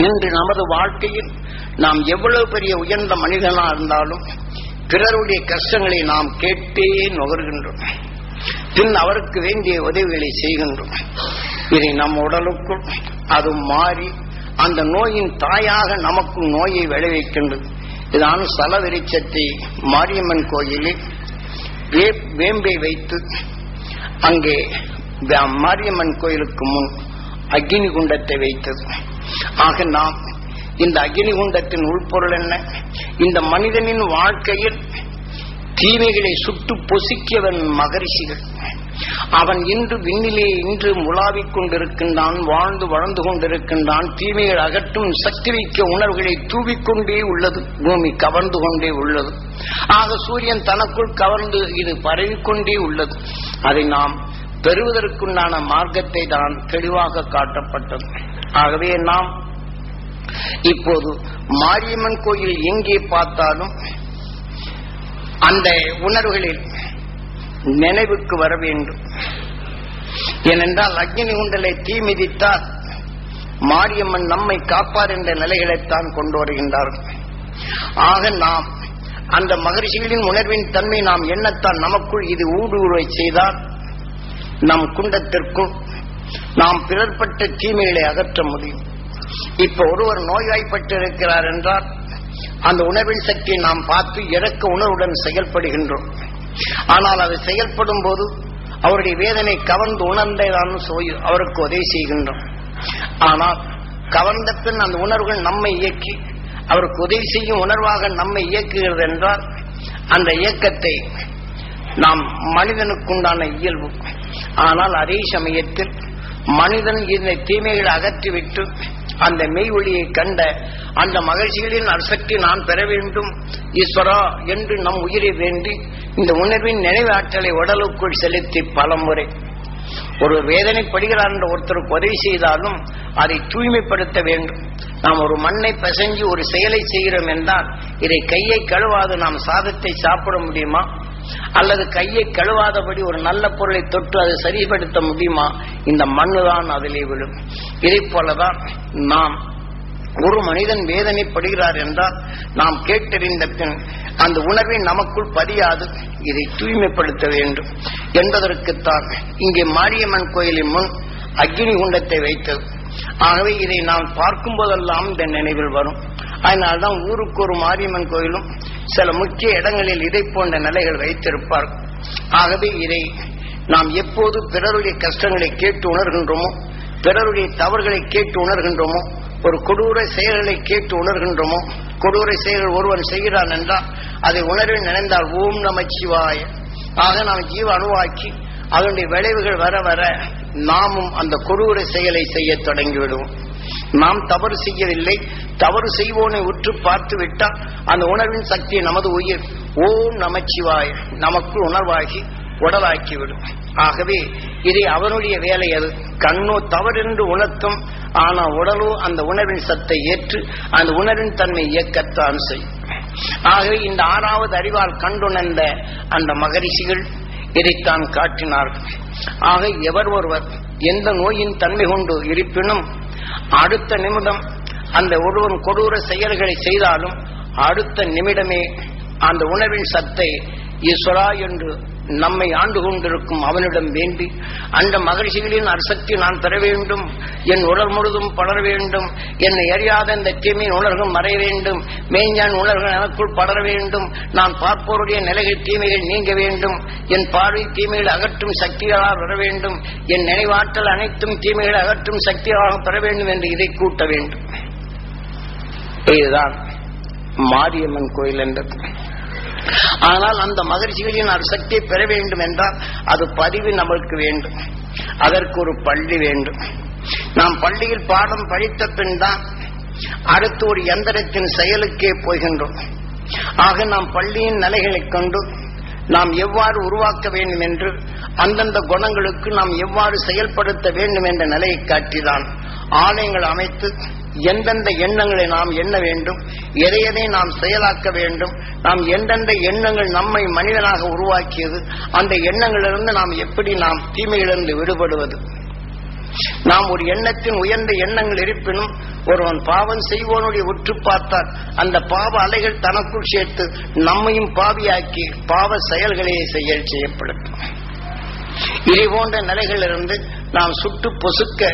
இன்று நமது வாழ்க்கையில் நாம் எவ்வளவு பெரிய உயர்ந்த மனிதனா இருந்தாலும் பிறருடைய கஷ்டங்களை நாம் கேட்டே நுகர்கின்றோம். பின் அவருக்கு வேண்டிய உதவிகளை செய்கின்றோம். இதை நம் உடலுக்குள் அது மாறி அந்த நோயின் தாயாக நமக்கும் நோயை விளைவிக்கின்றது. இதான் சலவிருச்சத்தை மாரியம்மன் கோயிலில் வேம்பை வைத்து அங்கே மாரியம்மன் கோயிலுக்கு முன் அக்னி குண்டத்தை வைத்தது. ஆக நாம் இந்த அக்னி குண்டத்தின் உள்பொருள் என்ன? இந்த மனிதனின் வாழ்க்கையில் தீமைகளை சுட்டு பொசுக்கியவன் மகரிஷிகள். அவன் இன்று விண்ணிலே இன்று முலாவிக் கொண்டிருக்கின்றான், வாழ்ந்து வளர்ந்து கொண்டிருக்கின்றான். தீமைகள் அகற்றும் சக்தி வைக்க உணர்வுகளை தூவிக்கொண்டே உள்ளது. பூமி கவர்ந்து கொண்டே உள்ளது. ஆக சூரியன் தனக்குள் கவர்ந்து இது பரவிக்கொண்டே உள்ளது. அதை நாம் பெறுவதற்குண்டான மார்க்கத்தை தான் தெளிவாக காட்டப்பட்டது. ஆகவே நாம் இப்போது மாரியம்மன் கோயில் எங்கே பார்த்தாலும் அந்த உணர்வுகளில் நினைவுக்கு வர வேண்டும். ஏனென்றால் அக்னி குண்டலை தீ மிதித்தால் மாரியம்மன் நம்மை காப்பார் என்ற நிலைகளைத்தான் கொண்டு வருகின்றார்கள். ஆக நாம் அந்த மகரிஷிகளின் உணர்வின் தன்மை நாம் எண்ணத்தான் நமக்குள் இது ஊடுருவை செய்தால் நம் குண்டத்திற்குள் நாம் பிறர்பட்ட தீமைகளை அகற்ற முடியும். இப்ப ஒருவர் நோய்வாய்ப்பட்டு இருக்கிறார் என்றால் அந்த உணர்வின் சக்தியை நாம் பார்த்து இறக்க உணர்வுடன் செயல்படுகின்றோம். ஆனால் அது செயல்படும் போது அவருடைய வேதனை கவர்ந்து உணர்ந்தான் அவருக்கு உதவி செய்கின்றோம். ஆனால் கவர்ந்த பின் அந்த உணர்வுகள் நம்மை இயக்கி அவருக்கு உதவி செய்யும் உணர்வாக நம்மை இயக்குகிறது என்றால் அந்த இயக்கத்தை நாம் மனிதனுக்குண்டான இயல்பு. ஆனால் அதே சமயத்தில் மனிதன் இந்த தீமைகளை அகற்றிவிட்டு அந்த மெய் ஒளியை கண்ட அந்த மகிழ்ச்சிகளின் அசக்தி நான் பெற வேண்டும் ஈஸ்வரா என்று நம் உயிரை வேண்டி இந்த உணர்வின் நினைவாற்றலை உடலுக்குள் செலுத்தி பல முறை ஒரு வேதனைப்படுகிறார் என்ற ஒருத்தருக்கு உதவி செய்தாலும் அதை தூய்மைப்படுத்த வேண்டும். நாம் ஒரு மண்ணை பிசைஞ்சு ஒரு செயலை செய்கிறோம் என்றால் இதை கையை கழுவாது நாம் சாதத்தை சாப்பிட முடியுமா? அல்லது கையை கழுவாதபடி ஒரு நல்ல பொருளை தொட்டு அதை சரிப்படுத்த முடியுமா? இந்த மண்ணுதான் அதிலே விழும். இதை போலதான் நாம் ஒரு மனிதன் வேதனைப்படுகிறார் என்றால் நாம் கேட்டறிந்த பின் அந்த உணர்வை நமக்குள் பதியாது இதை தூய்மைப்படுத்த வேண்டும் என்பதற்குத்தான் இங்கே மாரியம்மன் கோயிலின் முன் அக்னி குண்டத்தை வைத்தது. ஆகவே இதை நாம் பார்க்கும் போதெல்லாம் இந்த நினைவில் வரும். அதனால்தான் ஊருக்கு ஒரு மாரியம்மன் கோயிலும் சில முக்கிய இடங்களில் இதை போன்ற நிலைகள் வைத்திருப்பார்கள். ஆகவே இதை நாம் எப்போது பிறருடைய கஷ்டங்களை கேட்டு உணர்கின்றோமோ, பிறருடைய தவறுகளை கேட்டு உணர்கின்றோமோ, ஒரு கொடூர செயல்களை கேட்டு உணர்கின்றோமோ, கொடூர செயல்கள் ஒருவன் செய்கிறான் என்றால் அதை உணர்வில் நினைந்தால் ஓம் நமச்சிவாய ஆக நாம் ஜீவ அணுவாக்கி அதனுடைய விளைவுகள் வர வர நாமும் அந்த கொடூர செயலை செய்ய தொடங்கிவிடுவோம். நாம் தவறு செய்யவில்லை, தவறு செய்வோனை உற்று பார்த்து விட்டால் அந்த உணர்வின் சக்தியை நமது உயிர் ஓம் நமச்சிவாய நமக்குள் உணர்வாகி உடலாக்கிவிடும். ஆகவே இதை அவனுடைய வேலை. அது கண்ணோ தவறென்று உணர்த்தும், ஆனால் உடலோ அந்த உணர்வின் சத்தை ஏற்று அந்த உணர்வின் தன்மை இயக்கத்தான் செய்யும். ஆகவே இந்த ஆறாவது அறிவால் கண்டுணர்ந்த அந்த மகரிஷிகள் இதைத்தான் காட்டினார்கள். ஆக எவர் ஒருவர் எந்த நோயின் தன்மை கொண்டு இருப்பினும் அடுத்த நிமிடம் அந்த ஒருவன் கொடூர செயல்களை செய்தாலும் அடுத்த நிமிடமே அந்த உணர்வின் சத்தை ஈஸ்வரா என்று நம்மை ஆண்டு கொண்டிருக்கும் அவனிடம் வேண்டி அந்த மகிழ்ச்சிகளின் அசக்தி நான் பெற வேண்டும், என் உடல் முழுதும் படர வேண்டும், என்னை அறியாத இந்த தீமையின் உணர்வும் மறைய வேண்டும், மேஞ்சான் உணர்வுகள் எனக்குள் படர வேண்டும், நான் பார்ப்போருடைய நிலைகள் தீமைகள் நீங்க வேண்டும், என் பார்வை தீமைகள் அகற்றும் சக்திகளாக பெற வேண்டும், என் நினைவாற்றல் அனைத்தும் தீமைகளை அகற்றும் சக்திகளாக பெற வேண்டும் என்று இதை கூட்ட வேண்டும். இதுதான் மாரியம்மன் கோயில் என்றது. ஆனால் அந்த மகிழ்ச்சிகளின் சக்தியை பெற வேண்டும் என்றால் அது பதிவு நமக்கு வேண்டும். அதற்கு ஒரு பள்ளி வேண்டும். நாம் பள்ளியில் பாடம் படித்த பின் தான் அடுத்து ஒரு யந்திரத்தின் செயலுக்கே போகின்றோம். ஆக நாம் பள்ளியின் நிலைகளை கொண்டு நாம் எவ்வாறு உருவாக்க வேண்டும் என்று அந்தந்த குணங்களுக்கு நாம் எவ்வாறு செயல்படுத்த வேண்டும் என்ற நிலையை காட்டிதான் ஆலயங்கள் அமைத்து எந்தெந்த எண்ணங்களை நாம் எண்ண வேண்டும், எதை எதை நாம் செயலாக்க வேண்டும், நாம் எந்தெந்த எண்ணங்கள் நம்மை மனிதனாக உருவாக்கியது, அந்த எண்ணங்களிலிருந்து நாம் எப்படி நாம் தீமையிலிருந்து விடுபடுவது. நாம் ஒரு எண்ணத்தின் உயர்ந்த எண்ணங்கள் இருப்பினும் ஒருவன் பாவம் செய்வோனுடைய உற்று பார்த்தால் அந்த பாவ அலைகள் தனக்குள் சேர்த்து நம்மையும் பாவியாக்கி பாவ செயல்களே செய்யப்படுத்தும். இதை போன்ற நிலைகளிலிருந்து நாம் சுட்டு பொசுக்க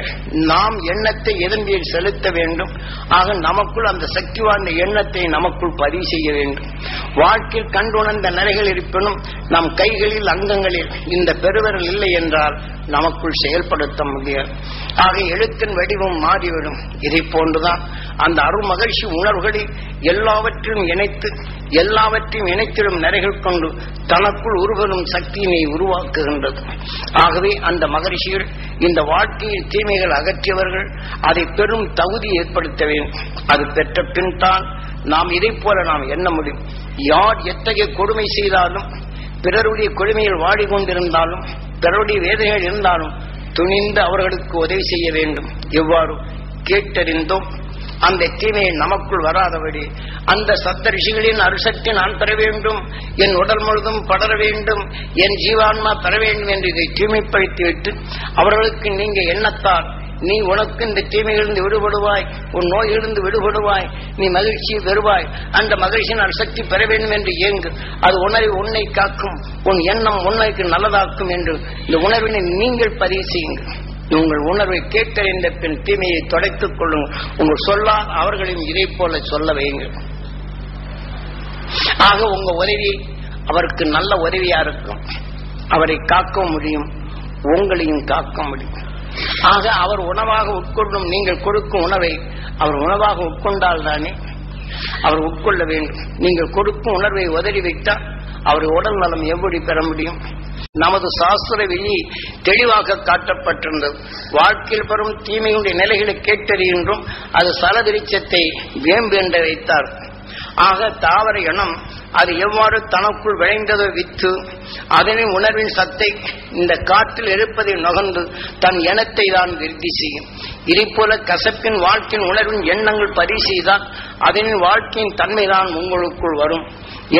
நாம் எண்ணத்தை எதன்பில் செலுத்த வேண்டும். ஆக நமக்குள் அந்த சக்தி வாய்ந்த எண்ணத்தை நமக்குள் பதிவு செய்ய வேண்டும். வாழ்க்கையில் கண்டுணர்ந்த நிலைகள் இருப்பினும் நம் கைகளில் அங்கங்களில் இந்த பெருவரல் இல்லை என்றால் நமக்குள் செயல்படுத்த முடியாது. ஆக எழுத்தின் வடிவம் மாறிவிடும். இதை போன்றுதான் அந்த அருள் மகிழ்ச்சி உணர்வுகளில் எல்லாவற்றையும் இணைத்திடும் நிறைகள் கொண்டு தனக்குள் உருவரும் சக்தியினை உருவாக்குகின்றது. ஆகவே அந்த மகிழ்ச்சிகள் இந்த வாழ்க்கையில் தீமைகள் அகற்றியவர்கள் அதை பெரும் தகுதி ஏற்படுத்த வேண்டும். அது பெற்ற பின் தான் நாம் இதை போல நாம் எண்ண முடியும். யார் எத்தகைய கொடுமை செய்தாலும், பிறருடைய கொடுமையில் வாடிக்கொண்டிருந்தாலும், பிறருடைய வேதனைகள் இருந்தாலும் துணிந்து அவர்களுக்கு உதவி செய்ய வேண்டும். எவ்வாறு கேட்டறிந்தோம் அந்த தீமையை நமக்குள் வராதபடி அந்த சப்த ரிஷிகளின் அருசக்தி நான் பெற வேண்டும், என் உடல் முழுதும் படர வேண்டும், என் ஜீவான்மா பெற வேண்டும் என்று இதை தூய்மைப்படுத்திவிட்டு அவர்களுக்கு நீங்க எண்ணத்தால் நீ உனக்கு இந்த தீமையிலிருந்து விடுபடுவாய், உன் நோயிலிருந்து விடுபடுவாய், நீ மகிழ்ச்சியை பெறுவாய், அந்த மகிழ்ச்சியின் அசக்தி பெற வேண்டும் என்று இயங்கு. அது உன்னை காக்கும், உன் எண்ணம் உன்னைக்கு நல்லதாக்கும் என்று இந்த உணர்வினை நீங்கள் பதிவு செய்யுங்கள். உங்கள் உணர்வை கேட்டறிந்த பின் தீமையை தொடைத்துக் கொள்ளுங்கள். உங்கள் சொல்லால் அவர்களையும் இதை போல சொல்ல வையுங்கள். ஆக உங்க உதவி அவருக்கு நல்ல உதவியா இருக்கும். அவரை காக்க முடியும், உங்களையும் காக்க முடியும். ஆக அவர் உணவாக உட்கொள்ளும் நீங்கள் கொடுக்கும் உணவை அவர் உணவாக உட்கொண்டால் தானே அவர் உட்கொள்ள வேண்டும். நீங்கள் கொடுக்கும் உணர்வை உதறிவிட்டால் அவர் உடல் நலம் எப்படி பெற முடியும்? நமது சாஸ்திர விதி தெளிவாக காட்டப்பட்டிருந்தது. வாழ்க்கையில் பெறும் தீமையுடைய நிலைகளை கேட்டறிகின்றோம். அது சலதிரிச்சத்தை வேம்பு என்று வைத்தார். ஆக தாவர இனம் அது எவ்வாறு தனக்குள் விளைந்ததோ வித்து அதனை உணர்வின் சத்தை இந்த காற்றில் இருப்பதை நுகர்ந்து தன் எண்ணத்தை தான் விருத்தி செய்யும். இதை போல கசப்பின் வாழ்க்கையின் உணர்வின் எண்ணங்கள் பதிவு செய்தால் அதனின் வாழ்க்கையின் தன்மைதான் உங்களுக்குள் வரும்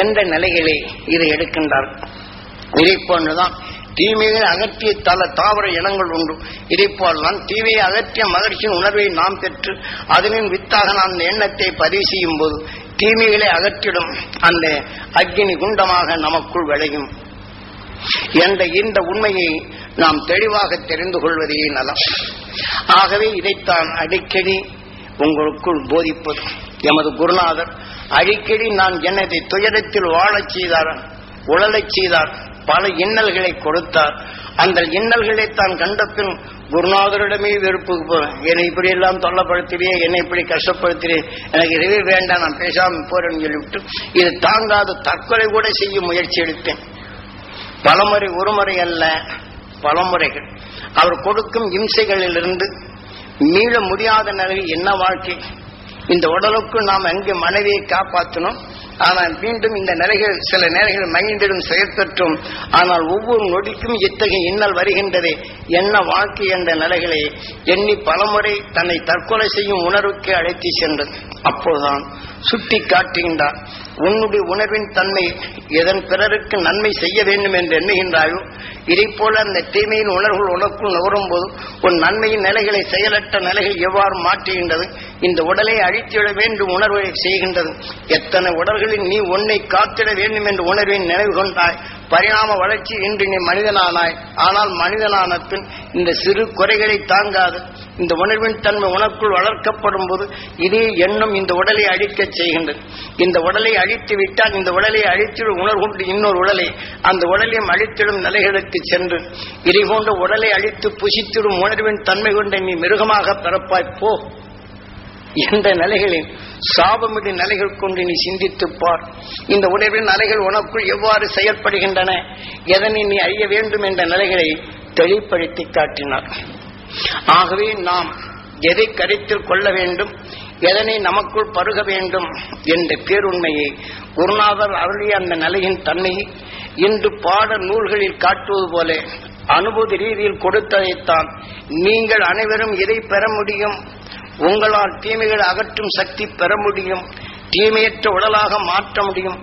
என்ற நிலைகளே இதை எடுக்கின்றார். இதை போன்றுதான் தீமையை அகற்றிய தாவர இனங்கள் உண்டு. இதை போல்தான் தீமையை அகற்றிய மகிழ்ச்சியின் உணர்வை நாம் பெற்று அதனின் வித்தாக நாம் எண்ணத்தை பதிவு செய்யும் போது தீமைகளை அகற்றிடும் அந்த அக்னி குண்டமாக நமக்குள் விளையும் என்ற இந்த உண்மையை நாம் தெளிவாக தெரிந்து கொள்வதே நலம். ஆகவே இதைத்தான் அடிக்கடி உங்களுக்குள் போதிப்பது. எமது குருநாதர் அடிக்கடி நான் என்னை துயரத்தில் வாழச் செய்தார், உழலச் செய்தார், பல இன்னல்களை கொடுத்தார். அந்த இன்னல்களை தான் கண்ட பின் குருநாதரிடமே வெறுப்பு, என்னை இப்படி எல்லாம் தொல்லப்படுத்துறியே, என்னை இப்படி கஷ்டப்படுத்துறே, எனக்கு இதுவே வேண்டாம், நான் பேசாம போறேன்னு சொல்லிவிட்டு இது தாங்காத தற்கொலை கூட செய்ய முயற்சி எடுத்தேன். பலமுறை, ஒரு முறை அல்ல, பலமுறைகள். அவர் கொடுக்கும் இம்சைகளிலிருந்து மீள முடியாத நிலையில் என்ன வாழ்க்கை? இந்த உடலுக்கு நாம் அங்கே மனைவியை காப்பாற்றணும். ஆனால் மீண்டும் இந்த நிலைகள் சில நேரங்கள் மகிழ்ந்திடும் செயற்பெற்றும். ஆனால் ஒவ்வொரு நொடிக்கும் இத்தகைய இன்னல் வருகின்றதே, என்ன வாழ்க்கை என்ற நிலைகளை எண்ணி பலமுறை தன்னை தற்கொலை செய்யும் உணர்வுக்கு அழைத்து சென்றது. அப்போதுதான் சுட்டி காட்டுகின்றார், உன்னுடைய உணர்வின் தன்மை எதன் பிறருக்கு நன்மை செய்ய வேண்டும் என்று எண்ணுகின்றாயோ இதை போல அந்த தீமையின் உணர்வுகள் உனக்குள் நுகரும் போது உன் நன்மையின் நிலைகளை செயலற்ற நிலைகள் எவ்வாறு மாற்றுகின்றது, இந்த உடலை அழித்திட வேண்டும் உணர்வை செய்கின்றது. எத்தனை உடல்களில் நீ உன்னை காத்திட வேண்டும் என்று உணர்வின் நினைவு கொண்டாய். பரிணாம வளர்ச்சி இன்று நீ மனிதனானாய். ஆனால் மனிதனான பின் இந்த சிறு குறைகளை தாங்காது இந்த உணர்வின் தன்மை உனக்குள் வளர்க்கப்படும் போது இதே எண்ணம் இந்த உடலை அழிக்க செய்கின்றது. இந்த உடலை அழித்து விட்டால் இந்த உடலை அழித்திடும் உணர்வு கொண்டு இன்னொரு உடலை அந்த உடலையும் அழித்திடும் நிலைகளுக்கு சென்று இதை போன்ற உடலை அழித்து புசித்திடும் உணர்வின் தன்மை கொண்ட நீ மிருகமாக பிறப்பாய் போ என்ற நிலைகளில் சாபமிடு நிலைகள் கொண்டு நீ சிந்தித்துப் பார். இந்த உணர்வின் நிலைகள் உனக்குள் எவ்வாறு செயல்படுகின்றன, எதனை நீ அறிய வேண்டும் என்ற நிலைகளை தெளிப்படுத்தி காட்டினார். ஆகவே நாம் எதை கருத்தில் கொள்ள வேண்டும், எதனை நமக்குள் பருக வேண்டும் என்ற பேருண்மையை குருநாதர் அருளிய அந்த நிலையின் தன்மையை இன்று பாட நூல்களில் காட்டுவது போல அனுபவ ரீதியில் கொடுத்ததைத்தான் நீங்கள் அனைவரும் இதை பெற முடியும். உங்களால் தீமைகளை அகற்றும் சக்தி பெற முடியும், தீமையற்ற உடலாக மாற்ற முடியும்,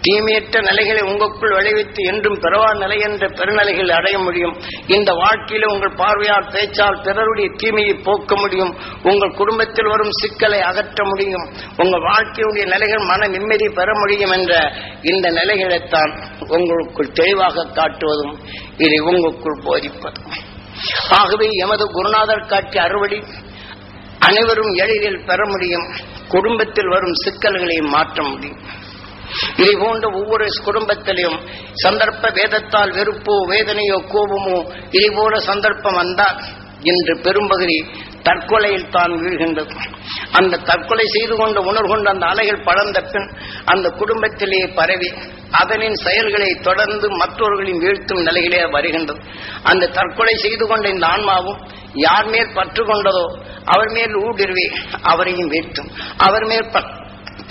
தீமையற்ற நிலைகளை உங்களுக்குள் விளைவித்து என்றும் பிறவா நிலை என்ற பெருநிலைகள் அடைய முடியும். இந்த வாழ்க்கையில உங்கள் பார்வையால் பேச்சால் பிறருடைய தீமையை போக்க முடியும். உங்கள் குடும்பத்தில் வரும் சிக்கலை அகற்ற முடியும். உங்கள் வாழ்க்கையுடைய நிலைகள் மன நிம்மதி பெற முடியும் என்ற இந்த நிலைகளைத்தான் உங்களுக்குள் தெளிவாக காட்டுவதும் இதை உங்களுக்குள் போதிப்பதும். ஆகவே எமது குருநாதர் காட்டிய அறுவடை அனைவரும் எளிதில் பெற முடியும். குடும்பத்தில் வரும் சிக்கல்களை மாற்ற முடியும். இதை போன்ற ஒவ்வொரு குடும்பத்திலும் சந்தர்ப்ப வேதத்தால் வெறுப்போ வேதனையோ கோபமோ இதை போல சந்தர்ப்பம் வந்தால் இன்று பெரும்பகுதி தற்கொலையில் தான் வீழ்கின்றது. அந்த தற்கொலை செய்து கொண்ட உணர்வு கொண்ட அந்த அலைகள் படர்ந்த பின் அந்த குடும்பத்திலே பரவி அதனின் செயல்களை தொடர்ந்து மற்றவர்களின் வீழ்த்தும் நிலையிலே வருகின்றது. அந்த தற்கொலை செய்து கொண்ட இந்த ஆன்மாவும் யார் மேல் பற்று கொண்டதோ அவர் மேல் ஊடுருவி அவரையும் வீழ்த்தும். அவர் மேல்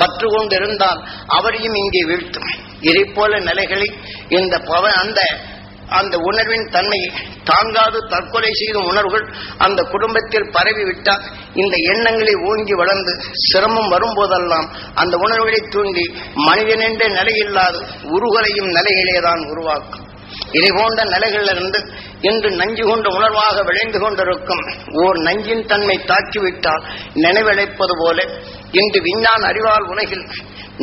பற்று கொண்டிருந்தால் அவரையும் இங்கே வீழ்த்தும். இதை போல நிலைகளை இந்த அந்த உணர்வின் தன்மையை தாங்காது தற்கொலை செய்யும் உணர்வுகள் அந்த குடும்பத்தில் பரவிவிட்டால் இந்த எண்ணங்களை ஓங்கி வளர்ந்து சிரமம் வரும்போதெல்லாம் அந்த உணர்வுகளை தூண்டி மனிதன் என்ற நிலையில்லாது உருகலையும் நிலையிலேதான் உருவாக்கும். இதை போன்ற நிலைகளிலிருந்து இன்று நஞ்சு கொண்ட உணர்வாக விளைந்து கொண்டிருக்கும் ஓர் நஞ்சின் தன்மை தாக்கிவிட்டால் நினைவிழைப்பது போல இன்று விஞ்ஞான அறிவால் உலகில்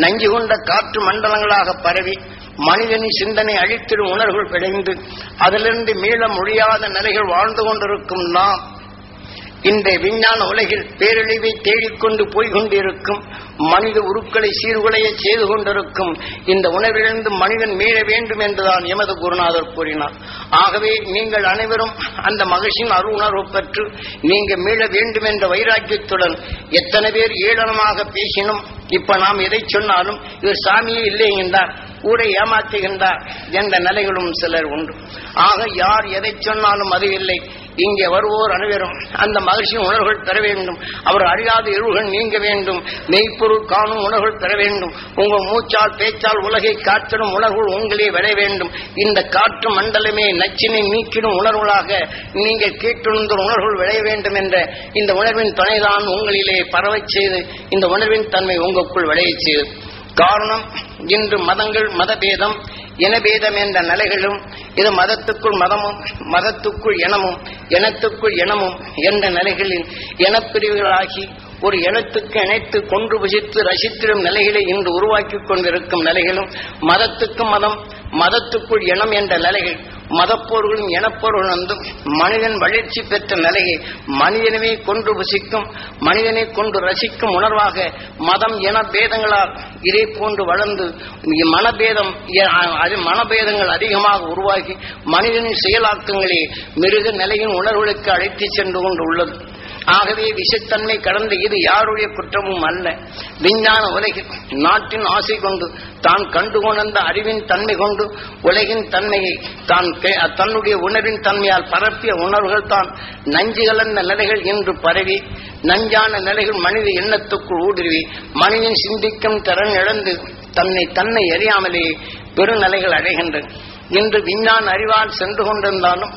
நஞ்சு கொண்ட காற்று மண்டலங்களாக பரவி மனிதனின் சிந்தனை அழித்திடும் உணர்வுகள் விளைந்து அதிலிருந்து மீள முடியாத நிலைகள் வாழ்ந்து கொண்டிருக்கும் நாம் இந்த விஞ்ஞான உலகில் பேரழிவை தேடிக்கொண்டு போய்கொண்டிருக்கும் மனித உருக்களை சீர்குலைய செய்து கொண்டிருக்கும் இந்த உணர்விலிருந்து மனிதன் மீள வேண்டும் என்றுதான் எமது குருநாதர் கூறினார். ஆகவே நீங்கள் அனைவரும் அந்த மகிழ்ச்சியின் அரு உணர்வு பெற்று நீங்க மீள வேண்டும் என்ற வைராக்கியத்துடன் எத்தனை பேர் ஏளனமாக பேசினும் இப்ப நாம் எதை சொன்னாலும் இவர் சாமியே இல்லை என்றார், ஊரை ஏமாற்றுகின்றார் என்ற நிலைகளும் சிலர் உண்டு. ஆக யார் எதை சொன்னாலும் அது இல்லை. இங்கே வருவோர் அனைவரும் அந்த மகிழ்ச்சியின் உணர்வுகள் பெற வேண்டும். அவர் அறியாத இருள்கள் நீங்க வேண்டும். மெய்ப்பொருள் காணும் உணர்வுகள் பெற வேண்டும். உங்கள் மூச்சால் பேச்சால் உலகை காற்றிடும் உணர்வுகள் உங்களே விளைய வேண்டும். இந்த காற்று மண்டலமே நச்சினை நீக்கிடும் உணர்வுகளாக நீங்கள் கேட்டுணர்ந்த உணர்வுகள் விளைய வேண்டும் என்ற இந்த உணர்வின் துணைதான் உங்களிலே பரவச் செய்து இந்த உணர்வின் தன்மை உங்களுக்குள் விளைய செய்து. காரணம் இன்று மதங்கள் மதபேதம் இனபேதம் என்ற நிலைகளும் இது மதத்துக்குள் மதமும் மதத்துக்குள் இனமும் இனத்துக்குள் இனமும் என்ற நிலைகளில் இனப்பிரிவுகளாகி ஒரு இனத்துக்கு இணைத்து கொன்று புசித்து ரசித்திடும் நிலைகளை இன்று உருவாக்கி கொண்டிருக்கும் நிலைகளும் மதத்துக்கு மதம் மதத்துக்குள் இனம் என்ற நிலைகள் மதப்போர்களும் இனப்போர்களும் வந்து மனிதன் வளர்ச்சி பெற்ற நிலையை மனிதனவே கொன்று புசிக்கும் மனிதனை கொண்டு ரசிக்கும் உணர்வாக மதம் இன பேதங்களால் இதே போன்று வளர்ந்து மனபேதங்கள் அதிகமாக உருவாகி மனிதனின் செயலாக்கங்களே மிருக நிலையின் உணர்வுகளுக்கு அழைத்து சென்று கொண்டு உள்ளது. ஆகவே விஷத்தன்மை கடந்த இது யாருடைய குற்றமும் அல்ல. விஞ்ஞான உலகில் நாட்டின் ஆசை கொண்டு தான் கண்டுகொண்ட அறிவின் தன்மை கொண்டு உலகின் தன்மையை தான் தன்னுடைய உணர்வின் தன்மையால் பரப்பிய உணர்வுகள் தான் நஞ்சு கலந்த நிலைகள் என்று பரவி நஞ்சான நிலைகள் மனித எண்ணத்துக்குள் ஊடுருவி மனிதன் சிந்திக்கும் திறன் இழந்து தன்னை அறியாமலே பெருநிலைகள் அடைகின்றன. இன்று விஞ்ஞான அறிவால் சென்று கொண்டிருந்தாலும்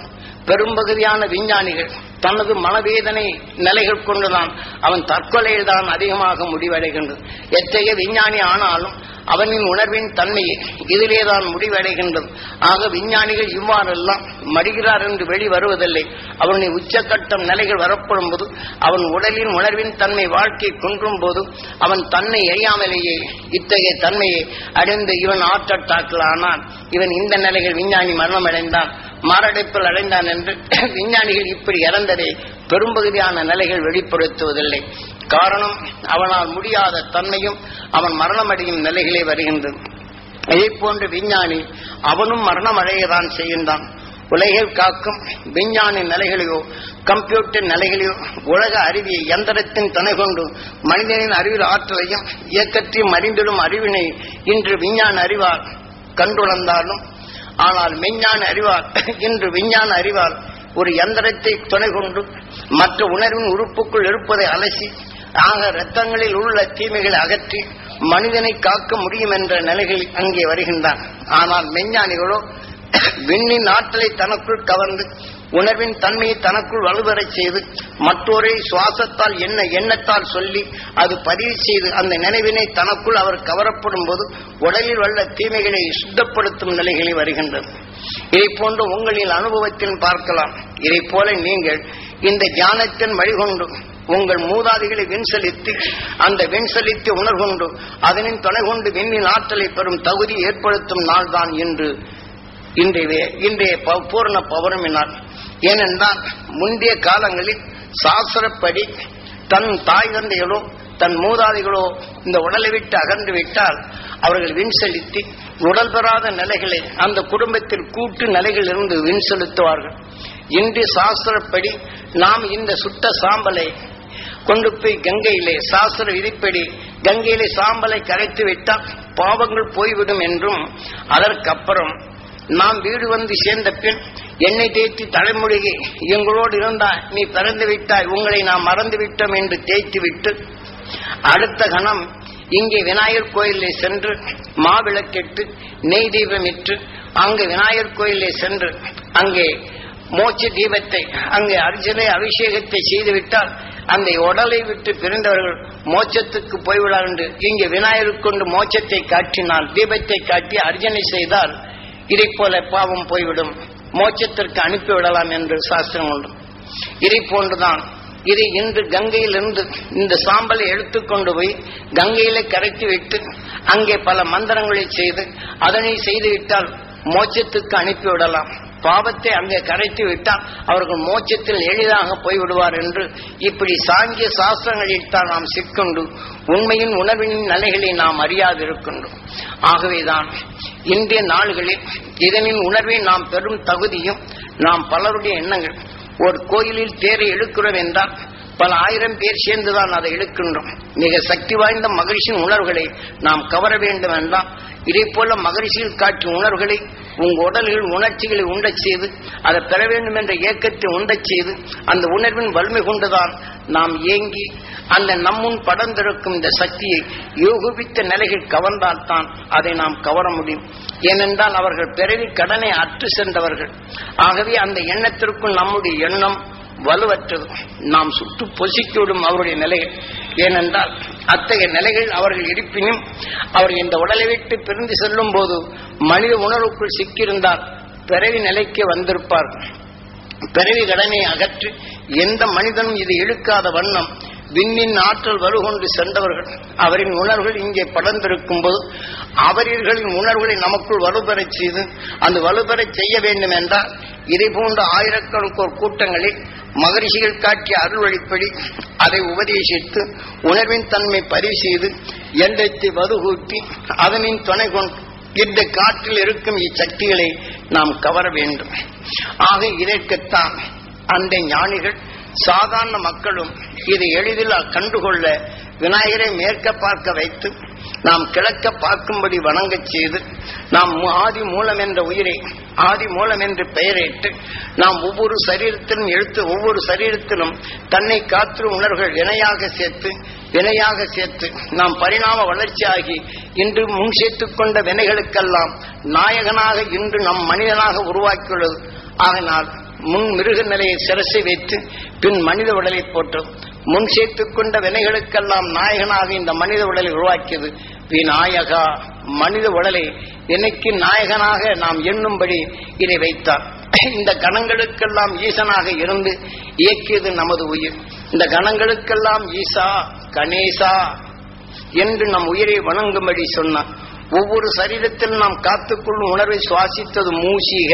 பெரும்பகுதியான விஞ்ஞானிகள் தனது மனவேதனை நிலைகள் கொண்டுதான் அவன் தற்கொலையில் தான் அதிகமாக முடிவடைகின்றது. எத்தகைய விஞ்ஞானி ஆனாலும் அவனின் உணர்வின் தன்மையை இதிலேதான் முடிவடைகின்றது. ஆக விஞ்ஞானிகள் இவ்வாறெல்லாம் மடிகிறார் என்று வெளி வருவதில்லை. அவனுடைய உச்சக்கட்டம் நிலைகள் வரப்படும் போது அவன் உடலின் உணர்வின் தன்மை வாழ்க்கை கொன்றும் போது அவன் தன்னை அறியாமலேயே இத்தகைய தன்மையை அடைந்து இவன் ஆற்றட்டாக்கள் ஆனால் இவன் இந்த நிலைகள் விஞ்ஞானி மரணம் அடைந்தான் மாரடைப்பில் அடைந்தான் என்று விஞ்ஞானிகள் இப்படி இறந்ததை பெரும்பகுதியான நிலைகள் வெளிப்படுத்துவதில்லை. காரணம் அவனால் முடியாத தன்மையும் அவன் மரணமடையும் நிலைகளே வருகின்றது. இதே போன்ற விஞ்ஞானி அவனும் மரணம் அடையதான் செய்கின்றான். உலகில் காக்கும் விஞ்ஞானி நிலைகளையோ கம்ப்யூட்டர் நிலைகளையோ உலக அறிவியை எந்திரத்தின் துணை கொண்டு மனிதனின் அறிவில் ஆற்றலையும் இயக்கத்தையும் அறிந்திடும் அறிவினை இன்று விஞ்ஞான அறிவால் கண்டுணர்ந்தாலும் ஆனால் மெஞ்ஞான அறிவால் இன்று விஞ்ஞான அறிவால் ஒரு எந்திரத்தை துணை கொண்டு மற்ற உணர்வின் உறுப்புக்குள் இருப்பதை அலசி ஆக இரத்தங்களில் உள்ள தீமைகளை அகற்றி மனிதனை காக்க முடியும் என்ற நிலைகளில் அங்கே வருகின்றான். ஆனால் மெஞ்ஞானிகளோ விண்ணின் ஆற்றலை தனக்குள் கவர்ந்து உணர்வின் தன்மையை தனக்குள் வலுவரச் செய்து மற்றொரு சுவாசத்தால் எண்ணத்தால் சொல்லி அது பதிவு செய்து அந்த நினைவினை தனக்குள் அவர் கவரப்படும் போது உடலில் உள்ள தீமைகளை சுத்தப்படுத்தும் நிலைகளில் வருகின்றது. இதை போன்று உங்களின் அனுபவத்தில் பார்க்கலாம். இதை போல நீங்கள் இந்த ஞானத்தின் வழிகொண்டு உங்கள் மூதாதிகளை விண்சலித்து அந்த விண்சலித்து உணர்கொண்டு அதனின் துணை கொண்டு விண்ணின் ஆற்றலை பெறும் தகுதி ஏற்படுத்தும் நாள் தான் இன்றைய பூர்ண பௌர்ணமினார். ஏனென்றால் முந்தைய காலங்களில் சாஸ்திரப்படி தன் தாய் தந்தைகளோ தன் மூதாதிகளோ இந்த உடலை விட்டு அகன்று விட்டால் அவர்கள் விண்செலுத்தி உடல் பெறாத நிலைகளை அந்த குடும்பத்தில் கூட்டு நிலைகள் இருந்து விண்செலுத்துவார்கள். இன்று சாஸ்திரப்படி நாம் இந்த சுட்ட சாம்பலை கொண்டு போய் கங்கையிலே சாஸ்திர விதிப்படி கங்கையிலே சாம்பலை கரைத்து விட்டால் பாவங்கள் போய்விடும் என்றும், அதற்கப்புறம் நாம் வீடு வந்து சேர்ந்த பின் எண்ணெய் தேய்த்து தலைமுழுகி எங்களோடு இருந்தால் நீ பிறந்து விட்டாய், உங்களை நாம் மறந்து விட்டோம் என்று தேய்த்து விட்டு அடுத்த கணம் இங்கே விநாயகர் கோயிலே சென்று மாவிளக்கிட்டு நெய் தீபமிட்டு அங்கு விநாயகர் கோயிலே சென்று அங்கே மோட்ச தீபத்தை அங்கே அர்ச்சனை அபிஷேகத்தை செய்துவிட்டால் அந்த உடலை விட்டு பிறந்தவர்கள் மோட்சத்துக்கு போய்விடார் என்று இங்கே விநாயகர் கொண்டு மோட்சத்தை காட்டினால் தீபத்தை காட்டி அர்ச்சனை செய்தால் இதை போல பாவம் போய்விடும், மோட்சத்திற்கு அனுப்பிவிடலாம் என்று சாஸ்திரம் உண்டு. இதை போன்றுதான் இதை இன்று கங்கையிலிருந்து இந்த சாம்பலை எடுத்துக்கொண்டு போய் கங்கையில கரைத்து விட்டு அங்கே பல மந்திரங்களை செய்து அதனை செய்துவிட்டால் மோட்சத்துக்கு அனுப்பிவிடலாம். பாவத்தை அங்கே கரைத்து விட்டால் அவர்கள் மோட்சத்தில் எளிதாக போய்விடுவார் என்று இப்படி சாங்கிய சாஸ்திரங்களில் தான் நாம் சிக்கொண்டு உண்மையின் உணர்வின் நிலைகளை நாம் அறியாதிருக்கின்றோம். ஆகவேதான் இன்றைய நாள்களில் இதனின் உணர்வை நாம் பெறும் தகுதியும் நாம் பலருடைய எண்ணங்கள். ஒரு கோயிலில் தேரை இழுக்கிறோம் என்றால் பல ஆயிரம் பேர் சேர்ந்துதான் அதை இழுக்கின்றோம். மிக சக்தி வாய்ந்த மகிழ்ச்சியின் உணர்வுகளை நாம் கவர வேண்டும் என்றால் இதே போல மகிழ்ச்சியில் காட்டும் உணர்வுகளை உங்கள் உடல்கள் உணர்ச்சிகளை உண்டச் செய்து அதை பெற வேண்டும் என்ற இயக்கத்தை உண்டச் செய்து அந்த உணர்வின் வலிமை கொண்டுதான் நாம் ஏங்கி அந்த நம்முன் படர்ந்திருக்கும் இந்த சக்தியை யோகித்த நிலைகள் கவர்ந்தால்தான் அதை நாம் கவர முடியும். ஏனென்றால் அவர்கள் பிறவி கடனை அற்று சென்றவர்கள். ஆகவே அந்த எண்ணத்திற்குள் நம்முடைய எண்ணம் வலுவற்றது. நாம் சுட்டு பொசிக்கிவிடும் அவருடைய நிலைகள். ஏனென்றால் அத்தகைய நிலைகள் அவர்கள் இருப்பினும் அவர் இந்த உடலை விட்டு பிரிந்து செல்லும் போது மனித உணர்வுக்குள் சிக்கியிருந்தால் பிறவி நிலைக்கு வந்திருப்பார்கள். பிறவி கடனை அகற்றி எந்த மனிதனும் இது இழுக்காத வண்ணம் விண்ணின் ஆற்றல் வலுகொண்டு சென்றவர்கள். அவரின் உணர்வுகள் இங்கே படர்ந்திருக்கும் போது அவர்களின் உணர்வுகளை நமக்குள் வலுப்பெறச் செய்து அந்த வலுப்பெறச் செய்ய வேண்டும் என்றால் இதை போன்ற ஆயிரக்கணக்கோர் கூட்டங்களில் மகரிஷிகள் காட்டிய அருள் வழிப்படி அதை உபதேசித்து உணர்வின் தன்மை பதிவு செய்து எண்ணத்தை வலுகூட்டி அதனின் துணை கொண்டு இந்த காற்றில் இருக்கும் இச்சக்திகளை நாம் கவர வேண்டும். ஆக இதற்குத்தான் அந்த ஞானிகள் சாதாரண மக்களும் இதை எளிதில் கண்டுகொள்ள விநாயகரை மேற்க பார்க்க வைத்து நாம் கிழக்க பார்க்கும்படி வணங்கச் செய்து நாம் ஆதி மூலம் என்ற உயிரை ஆதி மூலம் என்று பெயரிட்டு நாம் ஒவ்வொரு சரீரத்திலும் தன்னை காற்று உணர்வுகள் வினையாக சேர்த்து நாம் பரிணாம வளர்ச்சியாகி இன்று முன் சேர்த்துக் கொண்ட வினைகளுக்கெல்லாம் நாயகனாக இன்று நம் மனிதனாக உருவாக்கியுள்ளது. ஆகினால் முன் மிருக நிலையை சிரசை வைத்து பின் மனித உடலை போட்டோம். முன் சேர்த்துக் கொண்ட வினைகளுக்கெல்லாம் நாயகனாக இந்த மனித உடலை உருவாக்கியது விநாயகா. மனித உடலை எனக்கு நாயகனாக நாம் எண்ணும்படி இதை வைத்தார். இந்த கணங்களுக்கெல்லாம் ஈசனாக இருந்து இயக்கியது நமது உயிர். இந்த கணங்களுக்கெல்லாம் ஈசா கணேசா என்று நம் உயிரை வணங்கும்படி சொன்னார். ஒவ்வொரு சரீரத்தில் நாம் காத்துக்கொள்ளும் உணர்வை சுவாசித்தது மூசிக.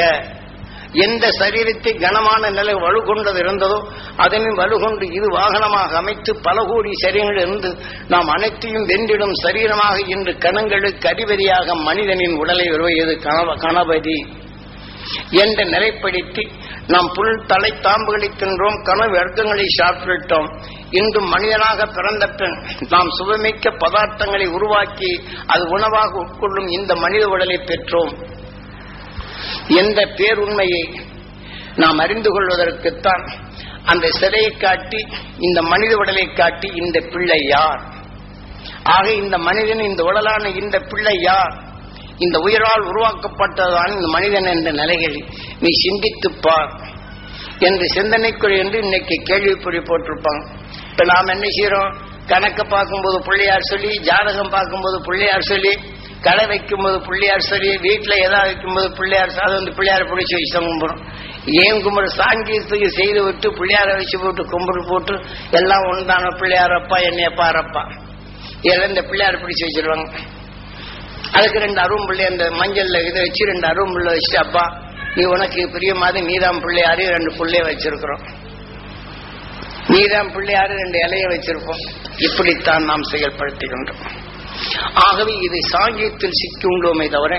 எந்த சரீரத்தை கனமான நிலை வலுகொண்டது இருந்ததோ அதனின் வலுகொண்டு இது வாகனமாக அமைத்து பல கோடி சரீரங்கள் இருந்து நாம் அனைத்தையும் வென்றிடும் சரீரமாக இன்று கணங்களுக்கு அதிபதியாக மனிதனின் உடலை உருவியது கணபதி என்ற நிலைப்படுத்தி நாம் புல் தலை தாம்புகளை தின்றோம், கனவு வர்க்கங்களை சாப்பிட்டோம். இன்று மனிதனாக பிறந்த பின் நாம் சுவைமிக்க பதார்த்தங்களை உருவாக்கி அது உணவாக உட்கொள்ளும் இந்த மனித உடலை பெற்றோம். எந்த பேருண்மையை நாம் அறிந்து கொள்வதற்குத்தான் அந்த சிலையை காட்டி இந்த மனித உடலை காட்டி இந்த பிள்ளை யார், ஆக இந்த மனிதன் இந்த உடலான இந்த பிள்ளை யார், இந்த உயிரால் உருவாக்கப்பட்டதான் இந்த மனிதன் என்ற நிலைகளில் நீ சிந்தித்துப்பார். என்று சிந்தனைக்குறி என்று இன்னைக்கு கேள்விக்குறி போட்டிருப்பாங்க. இப்ப நாம் என்ன செய்யறோம்? கணக்க பார்க்கும்போது பிள்ளையார் சொல்லி, ஜாதகம் பார்க்கும்போது பிள்ளையார் சொல்லி, கடை வைக்கும்போது பிள்ளையார் சொல்லி, வீட்டுல ஏதாவது வைக்கும்போது பிள்ளையார் அது வந்து பிள்ளையார பிடிச்சி வச்சு தான் கும்பிடும். ஏன் கும்பிடு? சாங்கியத்துக்கு செய்து விட்டு பிள்ளையார வச்சு போட்டு கும்பிடு போட்டு எல்லாம் ஒன்றான பிள்ளையாரப்பா என்னையப்பா அரப்பா இதெல்லாம் இந்த பிள்ளையார பிடிச்சி வச்சிருவாங்க. அதுக்கு 2 அருவம் பிள்ளை அந்த மஞ்சள்ல இதை வச்சு 2 அருவம் பிள்ளை வச்சுட்டு, அப்பா நீ உனக்கு பிரியமாவது நீதான் பிள்ளையாரு 2 புள்ளைய வச்சிருக்கிறோம், நீதான் பிள்ளையாரு 2 இலைய வச்சிருப்போம். இப்படித்தான் நாம் செயல்படுத்துகின்றோம். ஆகவே இதை சாங்கியத்தில் சிக்கி உண்டோமே தவிர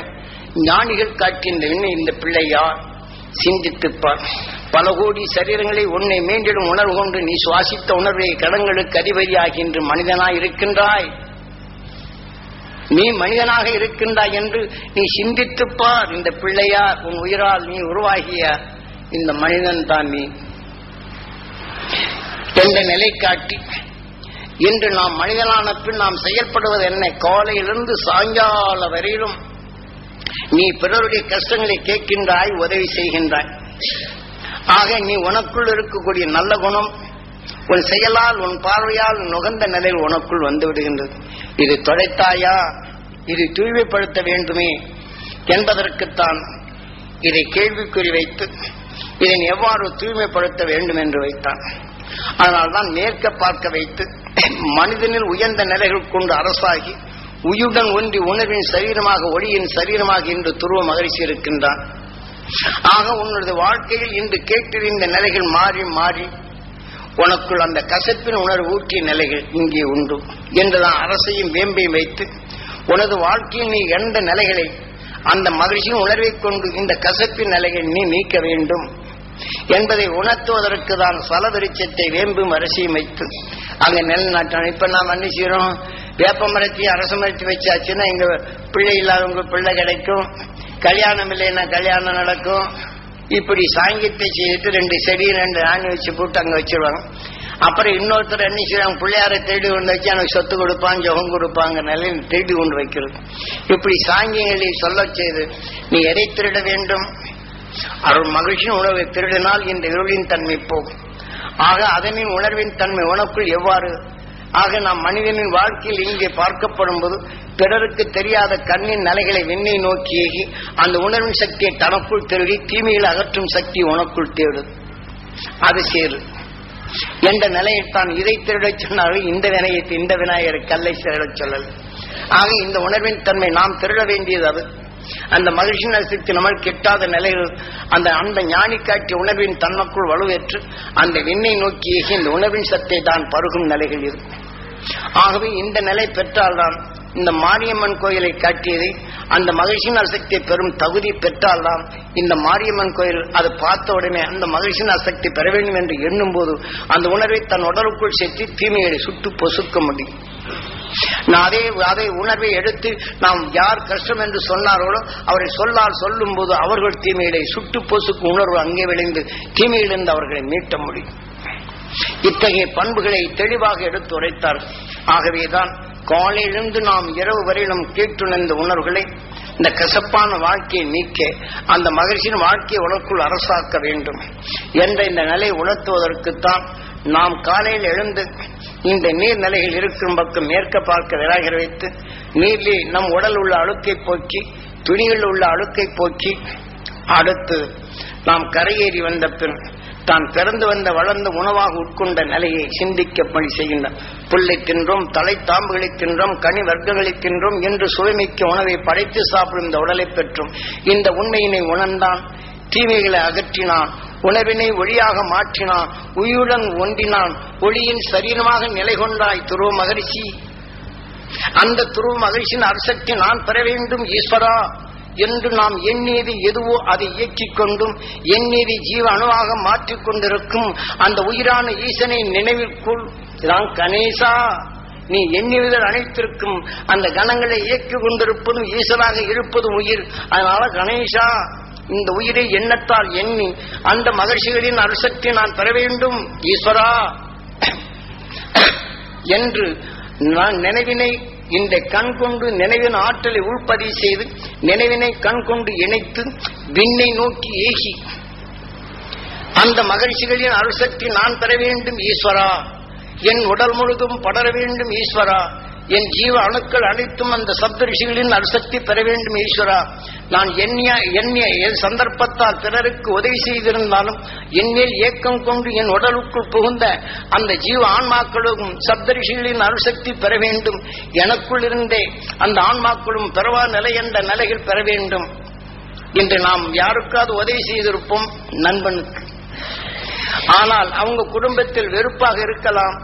ஞானிகள் காட்டின்ற இந்த பிள்ளையா சிந்தித்துப்பார். பல கோடி சரீரங்களை உன்னை மீண்டிடும் உணர்வு கொண்டு நீ சுவாசித்த உணர்வை கடங்களுக்கு அதிபதியாகின்ற மனிதனாய் இருக்கின்றாய், நீ மனிதனாக இருக்கின்றாய் என்று நீ சிந்தித்துப்பார். இந்த பிள்ளையார் உன் உயிரால் நீ உருவாகிய இந்த மனிதன் தான் நீ என்ற நிலை காட்டி இன்று நாம் மனிதனான பின் நாம் செயல்படுவது என்ன? காலையிலிருந்து சாயங்கால வரையிலும் நீ பிறருடைய கஷ்டங்களை கேட்கின்றாய், உதவி செய்கின்றாய். ஆக நீ உனக்குள் இருக்கக்கூடிய நல்ல குணம் உன் செயலால் உன் பார்வையால் நுகர்ந்த நிலையில் உனக்குள் வந்து விடுகின்றது. இது தொலைத்தாயா, இது தூய்மைப்படுத்த வேண்டுமே என்பதற்குத்தான் இதை கேள்விக்குறி வைத்து இதை எவ்வாறு தூய்மைப்படுத்த வேண்டும் என்று வைத்தான். அதனால்தான் மேற்க பார்க்க வைத்து மனிதனில் உயர்ந்த நிலைகள் கொண்டு அரசாகி உயிருடன் ஒன்றி உணர்வின் சரீரமாக ஒளியின் சரீரமாக இன்று துருவ மகிழ்ச்சி இருக்கின்றான். ஆக உன்னுடைய வாழ்க்கையில் இன்று கேட்டிருந்த நிலைகள் மாறி மாறி உனக்குள் அந்த கசப்பின் உணர்வு ஊற்றிய நிலைகள் இங்கே உண்டு என்றுதான் அரசையும் வேம்பையும் வைத்து உனது வாழ்க்கையில் நீ எந்த நிலைகளை அந்த மகிழ்ச்சியின் உணர்வை கொண்டு இந்த கசப்பின் நிலையை நீ நீக்க வேண்டும் என்பதை உணர்த்துவதற்கு தான் சலவிருச்சத்தை வேம்பும் அரசியும் வைத்து அங்க நிலநாட்டம். இப்ப நாம் என்ன செய்யறோம்? வேப்ப மரத்தையும் அரச மரத்தை வச்சாச்சுன்னா எங்க பிள்ளை இல்லாதவங்க பிள்ளை கிடைக்கும், கல்யாணம் இல்லைன்னா கல்யாணம் நடக்கும். இப்படி சாங்கியத்தை செய்துட்டு 2 செடி 2 ஆணி வச்சு போட்டு அங்க வச்சிருவாங்க. அப்புறம் இன்னொருத்தர் என்ன செய்வாங்க? பிள்ளையாரை தேடி கொண்டு வச்சு எனக்கு சொத்து கொடுப்பான், ஜொகம் கொடுப்பாங்க நிலையில் தேடி கொண்டு வைக்கிறது. இப்படி சாங்கியங்களை சொல்ல செய்து நீ எதை திருட வேண்டும்? அருள் மகிழ்ச்சியின் உணர்வை திருடினால் இந்த இருளின் தன்மை போகும். ஆக அதனின் உணர்வின் தன்மை உனக்குள் எவ்வாறு? ஆக நாம் மனிதனின் வாழ்க்கையில் இங்கே பார்க்கப்படும் போது பிறருக்கு தெரியாத கண்ணின் நிலைகளை விண்ணை நோக்கி அந்த உணர்வின் சக்தியை தனக்குள் திருடி தீமையில் அகற்றும் சக்தி உனக்குள் தேடு, அது சேரு என்ற நிலையைத்தான் இதை திருடச் சொன்னாலும் இந்த விநாயகர் கல்லை திருடச் சொல்லல். ஆக இந்த உணர்வின் தன்மை நாம் திருட வேண்டியது. அது அந்த மகிழ்ச்சியின் சக்தி நம்ம கெட்டாத நிலையில் அந்த ஞானி காட்டிய உணர்வின் தன்மைக்குள் வலுவேற்று அந்த விண்ணை நோக்கி இந்த உணர்வின் சத்தை தான் பருகும் நிலைகள் இருக்கும். ஆகவே இந்த நிலை பெற்றால்தான் இந்த மாரியம்மன் கோயிலை காட்டியதை அந்த மகிழ்ச்சியின் சக்தியை பெறும் தகுதி பெற்றால்தான் இந்த மாரியம்மன் கோயில் அது பார்த்த உடனே அந்த மகிழ்ச்சியின் சக்தி பெற வேண்டும் என்று எண்ணும் போது அந்த உணர்வை தன் உடலுக்குள் சேர்த்து தீமையை சுட்டு பொசுக்க முடியும். அதை உணர்வை எடுத்து நாம் யார் கஷ்டம் என்று சொன்னார்களோ அவரை சொல்லும் போது அவர்கள் தீமையை சுட்டு பொசுக்கு உணர்வு அங்கே விளைந்து தீமையிலிருந்து அவர்களை மீட்ட முடியும். இத்தகைய பண்புகளை தெளிவாக எடுத்து உரைத்தார். ஆகவேதான் காலையிலிருந்து நாம் இரவு வரையிலும் கேட்டுணர்ந்த உணர்வுகளை இந்த கசப்பான வாழ்க்கையை நீக்க அந்த மகிழ்ச்சியின் வாழ்க்கையை உனக்குள் அரசாக்க வேண்டும் என்ற இந்த நிலை உணர்த்துவதற்குத்தான் நாம் காலையில் எழுந்து இந்த நீர்நிலைகள் இருக்கும் பக்கம் மேற்க பார்க்க விராகர வைத்து நீரிலே நம் உடல் உள்ள அழுக்கை போக்கி துணிகளில் உள்ள அழுக்கை போக்கி அடுத்து நாம் கரையேறி வந்த பின் தான் பிறந்து வந்த வளர்ந்த உணவாக உட்கொண்ட நிலையை சிந்திக்க பணி செய்கின்றார். புல்லை தின்றோம், தலை தாம்புகளை தின்றோம், கனி வர்க்கங்களை தின்றோம் என்று சுவைமிக்க உணவை படைத்து சாப்பிடும் இந்த உடலை பெற்றோம். இந்த உண்மையினை உணர்ந்தான், தீமைகளை அகற்றினான், உணவினை ஒளியாக மாற்றினான், உயிருடன் ஒன்றினான், ஒளியின் சரீரமாக நிலை கொண்டாய் துருவ மகிழ்ச்சி. அந்த துருவ மகிழ்ச்சியின் அரசக்தி நான் பெற வேண்டும் ஈஸ்வரா என்று நாம் எண்ணியது எதுவோ அதை இயக்கிக் கொண்டும் எண்ணியதை ஜீவ அணுவாக மாற்றிக்கொண்டிருக்கும் அந்த உயிரான ஈசனை நினைவிற்குள் தான் கணேசா நீ எண்ணியதல் அனைத்திற்கும் அந்த கணங்களை இயக்கிக் கொண்டிருப்பதும் ஈசனாக இருப்பதும் உயிர். அதனால கணேசா இந்த உயிரை எண்ணத்தால் எண்ணி அந்த மகிழ்ச்சிகளின் அரசக்தி நான் பெற வேண்டும் ஈஸ்வரா என்று நான் நினைவினை இந்த கண் கொண்டு நினைவின் ஆற்றலை உள்பதிவு செய்து நினைவினை கண் கொண்டு இணைத்து விண்ணை நோக்கி ஏகி அந்த மகிழ்ச்சிகளின் அருசக்தி நான் பெற வேண்டும் ஈஸ்வரா, என் உடல் முழுதும் படர வேண்டும் ஈஸ்வரா, என் ஜீவ அணுக்கள் அனைத்தும் அந்த சப்த ரிஷிகளின் அருசக்தி பெற வேண்டும் ஈஸ்வரா. நான் எண்ணிய சந்தர்ப்பத்தால் பிறருக்கு உதவி செய்திருந்தாலும் என்மேல் ஏக்கம் கொண்டு என் உடலுக்குள் புகுந்த அந்த ஜீவ ஆன்மாக்களும் சப்த ரிஷிகளின் அருசக்தி பெற வேண்டும். எனக்குள் இருந்தே அந்த ஆன்மாக்களும் பெறவா நிலை என்ற நிலைகள் பெற வேண்டும். இன்று நாம் யாருக்காவது உதவி செய்திருப்போம், நண்பனுக்கு. ஆனால் அவங்க குடும்பத்தில் வெறுப்பாக இருக்கலாம்.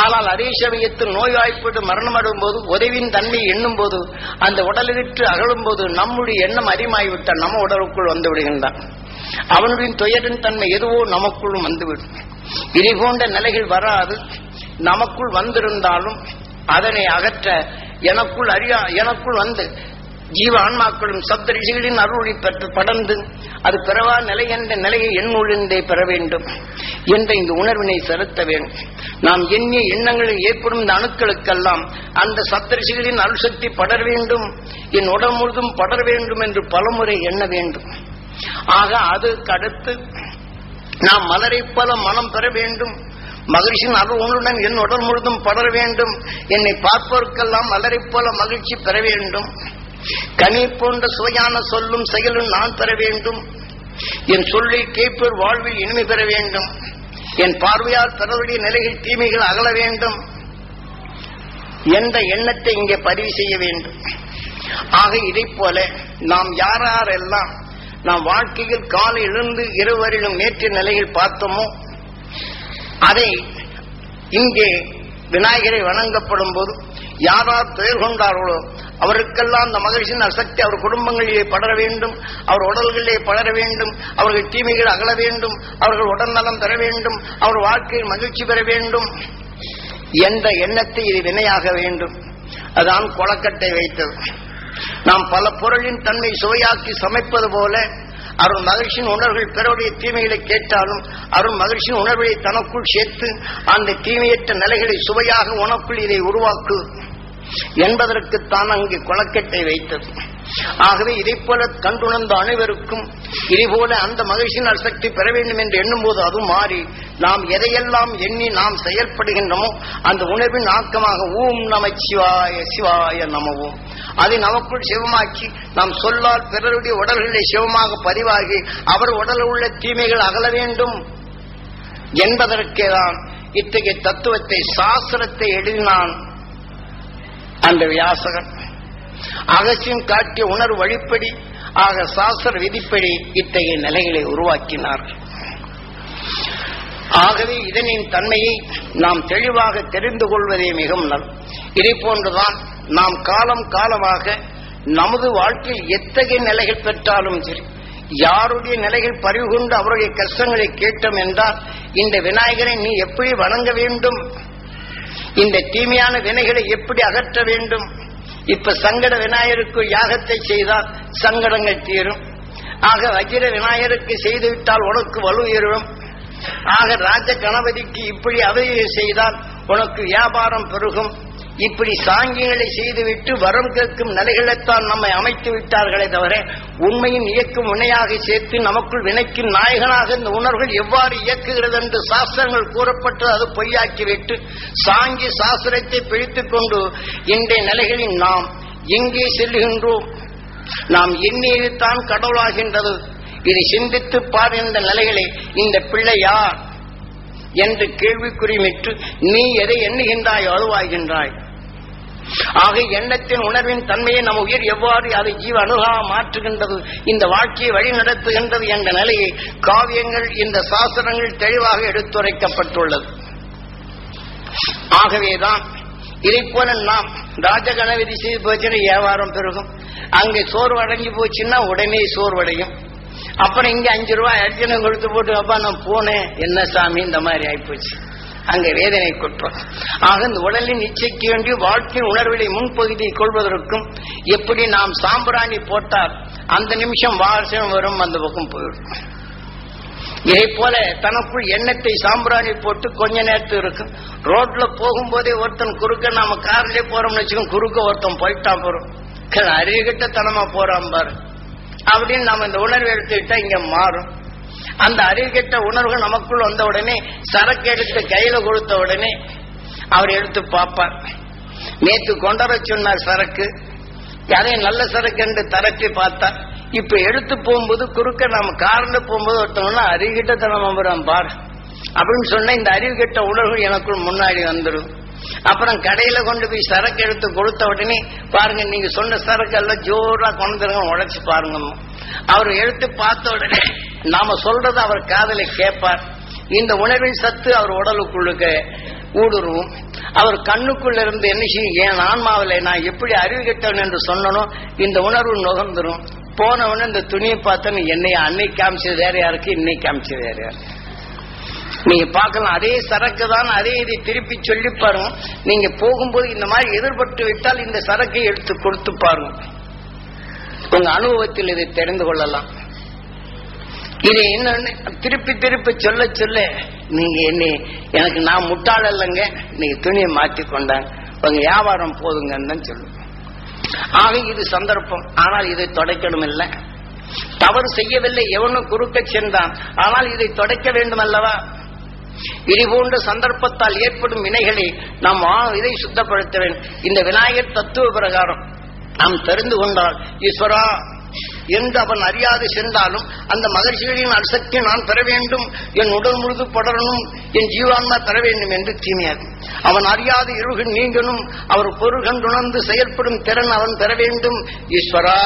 ஆனால் அதே சமயத்தில் நோய்வாய்ப்பட்டு மரணம் அடையும் போது உதவியின் தன்மை எண்ணும் போது அந்த உடலை விட்டு அகலும் போது நம்முடைய எண்ணம் அதிகமாகிவிட்டால் நம்ம உடலுக்குள் வந்து விடுகின்றான். அவனுடைய துயரின் தன்மை எதுவோ நமக்குள்ளும் வந்துவிடும். இதே போன்ற நிலைகள் வராது. நமக்குள் வந்திருந்தாலும் அதனை அகற்ற எனக்குள் வந்து ஜீவ ஆன்மாக்களும் சப்த ரிஷிகளின் அருளை பெற்று படர்ந்து அது பிறவா நிலை என்ற நிலையை எண்ணுழிந்தே பெற வேண்டும் என்ற இந்த உணர்வினை செலுத்த வேண்டும். நாம் எண்ணிய எண்ணங்களில் ஏற்படும் இந்த அணுக்களுக்கெல்லாம் அந்த சப்த ரிஷிகளின் அருள்சக்தி படர வேண்டும், என் உடல் முழுதும் படர வேண்டும் என்று பலமுறை எண்ண வேண்டும். ஆக அதுக்கு அடுத்து நாம் மலரை போல மனம் பெற வேண்டும். மகிழ்ச்சியின் அருளுடன் என் உடல் முழுதும் படர வேண்டும். என்னை பார்ப்பவர்க்கெல்லாம் மலரை போல மகிழ்ச்சி பெற வேண்டும். கனி போன்ற சுவையான சொல்லும் செயலும் நான் பெற வேண்டும். என் சொல்லை கேட்போர் வாழ்வில் இனிமை பெற வேண்டும். என் பார்வையால் பிறருடைய நிலையில் தீமைகள் அகல வேண்டும் என்ற எண்ணத்தை இங்கே பதிவு செய்ய வேண்டும். ஆக இதை போல நாம் யாரெல்லாம் நாம் வாழ்க்கையில் காலை எழுந்து இருவரிலும் நேற்று நிலையில் பார்த்தோமோ அதை இங்கே விநாயகரை வணங்கப்படும் போது யாரார் பெயர் கொண்டார்களோ அவருக்கெல்லாம் அந்த மகிழ்ச்சியின் சக்தி அவர் குடும்பங்களிலே படர வேண்டும், அவர் உடல்களிலே படர வேண்டும், அவர்கள் தீமைகள் அகல வேண்டும், அவர்கள் உடல் நலம் பெற வேண்டும், அவர் வாழ்க்கையில் மகிழ்ச்சி பெற வேண்டும் என்ற எண்ணத்தை இது வினையாக வேண்டும். அதான் கொலக்கட்டை வைத்தது. நாம் பல பொருளின் தன்மை சுவையாக்கி சமைப்பது போல அருள் மகிழ்ச்சியின் உணர்வுகள் பிறருடைய தீமைகளை கேட்டாலும் அருள் மகிழ்ச்சியின் உணர்வுகளை தனக்குள் சேர்த்து அந்த தீமையற்ற நிலைகளை சுவையாக உனக்குள் இதை உருவாக்கு என்பதற்குத்தான் அங்கு கொலக்கட்டை வைத்தது. ஆகவே இதை போல கண்டுணர்ந்த அனைவருக்கும் இதேபோல அந்த மகிழ்ச்சியின் சக்தி பெற வேண்டும் என்று எண்ணும் போது அது மாறி நாம் எதையெல்லாம் எண்ணி நாம் செயல்படுகின்றோமோ அந்த உணர்வின் ஆக்கமாக ஓம் நம சிவாய சிவாய நமவோம் அதை நமக்குள் சிவமாக்கி நாம் சொல்லால் பிறருடைய உடல்களை சிவமாக பதிவாகி அவர் உடலில் உள்ள தீமைகள் அகல வேண்டும் என்பதற்கேதான் இத்தகைய தத்துவத்தை சாஸ்திரத்தை எழுதினான் அந்த வியாசகன். அகசியம் காட்டிய உணர்வு வழிப்படி ஆக சாஸ்திர விதிப்படி இத்தகைய நிலைகளை உருவாக்கினார்கள். ஆகவே இதனின் தன்மையை நாம் தெளிவாக தெரிந்து கொள்வதே மிகவும் நல்லது. இதை போன்றுதான் நாம் காலம் காலமாக நமது வாழ்க்கையில் எத்தகைய நிலைகள் பெற்றாலும் சரி, யாருடைய நிலைகள் பறிவு கொண்டு அவருடைய கஷ்டங்களை கேட்டோம் என்றால் இந்த விநாயகரை நீ எப்படி வணங்க வேண்டும், இந்த தீமையான வினைகளை எப்படி அகற்ற வேண்டும். இப்ப சங்கட விநாயகருக்கு யாகத்தை செய்தால் சங்கடங்கள் தீரும். ஆக வஜ்ர விநாயகருக்கு செய்துவிட்டால் உனக்கு வலு ஏறும். ஆக ராஜ கணபதிக்கு இப்படி அவையை செய்தால் உனக்கு வியாபாரம் பெருகும். இப்படி சாங்கியங்களை செய்துவிட்டு வரம் கேட்கும் நிலைகளைத்தான் நம்மை அமைத்து விட்டார்களே தவிர உண்மையின் இயக்கும் வினையாக சேர்த்து நமக்குள் வினைக்கும் நாயகனாக இந்த உணர்வுகள் எவ்வாறு இயக்குகிறது என்று சாஸ்திரங்கள் கூறப்பட்டு அது பொய்யாக்கிவிட்டு சாங்கி சாஸ்திரத்தை பிடித்துக் கொண்டு இன்றைய நிலைகளில் நாம் எங்கே செல்லுகின்றோம்? நாம் எண்ணியதுதான் கடவுளாகின்றது. இதை சிந்தித்து பார். இந்த நிலைகளை இந்த பிள்ளை யார் என்று கேள்விக்குறிமிட்டு நீ எதை எண்ணுகின்றாய் அழுவாகின்றாய். ஆக எண்ணத்தின் உணர்வின் தன்மையை நம் உயிர் எவ்வாறு அதை ஜீவ அணுகாக மாற்றுகின்றது, இந்த வாழ்க்கையை வழி நடத்துகின்றது என்ற நிலையை காவியங்கள் இந்த சாஸ்திரங்கள் தெளிவாக எடுத்துரைக்கப்பட்டுள்ளது. ஆகவேதான் இதை போல நாம் ராஜகணபதி செய்து போச்சுன்னா வியாபாரம் பெருகும். அங்கே சோர்வடைஞ்சு போச்சுன்னா உடனே சோர்வடையும். அப்புறம் இங்க 5 ரூபாய் அர்ஜுனம் கொடுத்து போட்டு அப்பா நான் போனேன் என்ன சாமி இந்த மாதிரி ஆயிப்போச்சு, அங்கே வேதனை கொட்டுறோம். ஆக இந்த உடலின் இச்சைக்கு வேண்டி வாழ்க்கையின் உணர்வுகளை முன்பகுதியை கொள்வதற்கும் எப்படி நாம் சாம்பிராணி போட்டால் அந்த நிமிஷம் வாசம் வரும், அந்த பக்கம் போயிடும். இதை போல தனக்குள் எண்ணத்தை சாம்பிராணி போட்டு கொஞ்ச நேரத்து இருக்கும். ரோட்ல போகும்போதே ஒருத்தன் குறுக்க நாம கார்லயே போறோம்னு வச்சுக்கோங்க, குறுக்க ஒருத்தன் போயிட்டா போறோம், அறிவுகிட்ட தனமா போறான் பாரு அப்படின்னு நம்ம இந்த உணர்வு எடுத்துக்கிட்டா இங்க மாறும். அந்த அறிவு கெட்ட உணர்வு நமக்குள் வந்த உடனே சரக்கு எடுத்து கையில கொடுத்த உடனே அவர் எடுத்து பார்ப்பார். நேற்று கொண்டர சொன்னார் சரக்கு, அதே நல்ல சரக்கு என்று தரப்பி பார்த்தார். இப்ப எடுத்து போகும்போது குறுக்க நாம கார்ல போகும்போது ஒருத்தவங்கன்னா அறிவுகிட்ட தனம் பார் அப்படின்னு சொன்ன இந்த அறிவு கெட்ட உணர்வு எனக்குள் முன்னாடி வந்துடும். அப்புறம் கடையில கொண்டு போய் சரக்கு எடுத்து கொடுத்த உடனே பாருங்க, நீங்க சொன்ன சரக்கு எல்லாம் ஜோரா கொண்டுருங்க, உழைச்சு பாருங்க. அவர் எடுத்து பார்த்த உடனே நாம சொல்றது அவர் காதலை கேட்பார். இந்த உணர்வின் சத்து அவர் உடலுக்குள்ளுக்க ஊடுருவும். அவர் கண்ணுக்குள்ள இருந்து என்ன செய்யும், என் ஆன்மாவில நான் எப்படி அறிவு கெட்டவன் என்று சொன்னனோ இந்த உணர்வு நுகர்ந்துரும். போனவன இந்த துணியை பார்த்தோன்னு என்னைய அன்னைக்கு காமிச்சது வேற யாருக்கு, இன்னைக்கு காமிச்சது வேற யாருக்கு. நீங்க பார்க்கலாம், அதே சரக்கு தான், அதே இதை திருப்பி சொல்லி பாருங்க. நீங்க போகும்போது இந்த மாதிரி எதிர்பட்டு விட்டால் இந்த சரக்கை எடுத்து கொடுத்து பாருங்க, உங்க அனுபவத்தில் இதை தெரிந்து கொள்ளலாம். இதை இன்னொன்னு திருப்பி திருப்பி சொல்ல சொல்ல நீங்க என்ன, எனக்கு நான் முட்டாள் இல்லைங்க, நீங்க துணியை மாற்றி கொண்டாங்க, உங்க வியாபாரம் போதுங்கன்னு தான் சொல்லுங்க. ஆக இது சந்தர்ப்பம். ஆனால் இதை தொடைக்கணும் இல்லை, தவறு செய்யவில்லை, எவனும் குறுக்க சென்றான், ஆனால் இதை தொடைக்க வேண்டும் அல்லவா. இது போன்ற சந்தர்ப்பத்தால் ஏற்படும் வினைகளை நாம் இதை சுத்தப்படுத்த வேண்டும். இந்த விநாயகர் தத்துவ பிரகாரம் நாம் தெரிந்து கொண்டால் ஈஸ்வரா என்று அவன் அறியாது சென்றாலும் அந்த மகிழ்ச்சிகளின் அசக்தி நான் பெற வேண்டும், என் உடல் முழுது படரணும், என் ஜீவான்மா பெற வேண்டும் என்று தீமையாகும். அவன் அறியாது இருள்கள் நீங்கணும், அவர் பொருள் கண்டுணர்ந்து செயல்படும் திறன் அவன் பெற வேண்டும் ஈஸ்வரா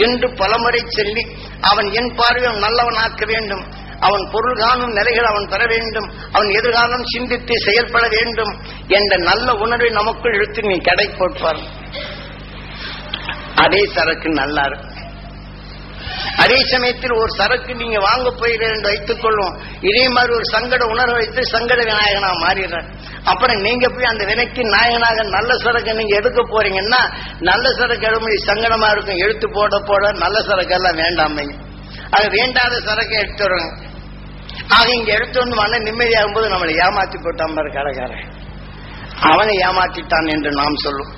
என்று பலமுறை சொல்லி அவன் என் பார்வையை நல்லவனாக்க வேண்டும், அவன் பொருள் காணும் நிலைகள் அவன் பெற வேண்டும், அவன் எதிர்காலம் சிந்தித்து செயல்பட வேண்டும் என்ற நல்ல உணர்வை நமக்குள் இழுத்து நீ கடை போட்பார். அதே சரக்கு நல்லா இருக்கும். அதே சமயத்தில் ஒரு சரக்கு நீங்க வாங்க போயிரு வைத்துக் கொள்ளும், இதே மாதிரி ஒரு சங்கட உணர்வு வைத்து சங்கட விநாயகனா மாறிடுற. அப்புறம் நீங்க போய் அந்த வினைக்கு நாயகனாக நல்ல சரக்கு நீங்க எடுக்க போறீங்கன்னா நல்ல சரக்கு எடுமொழி சங்கடமா இருக்கும். எடுத்து போட போட நல்ல சரக்கு எல்லாம் வேண்டாம், அது வேண்டாத சரக்கு எடுத்து வருங்க. ஆக இங்க எடுத்து வந்து மன நிம்மதியாகும் போது நம்மளை ஏமாத்தி போட்டான் பாரு கடைக்காரன், அவனை ஏமாற்றிட்டான் என்று நாம் சொல்லும்.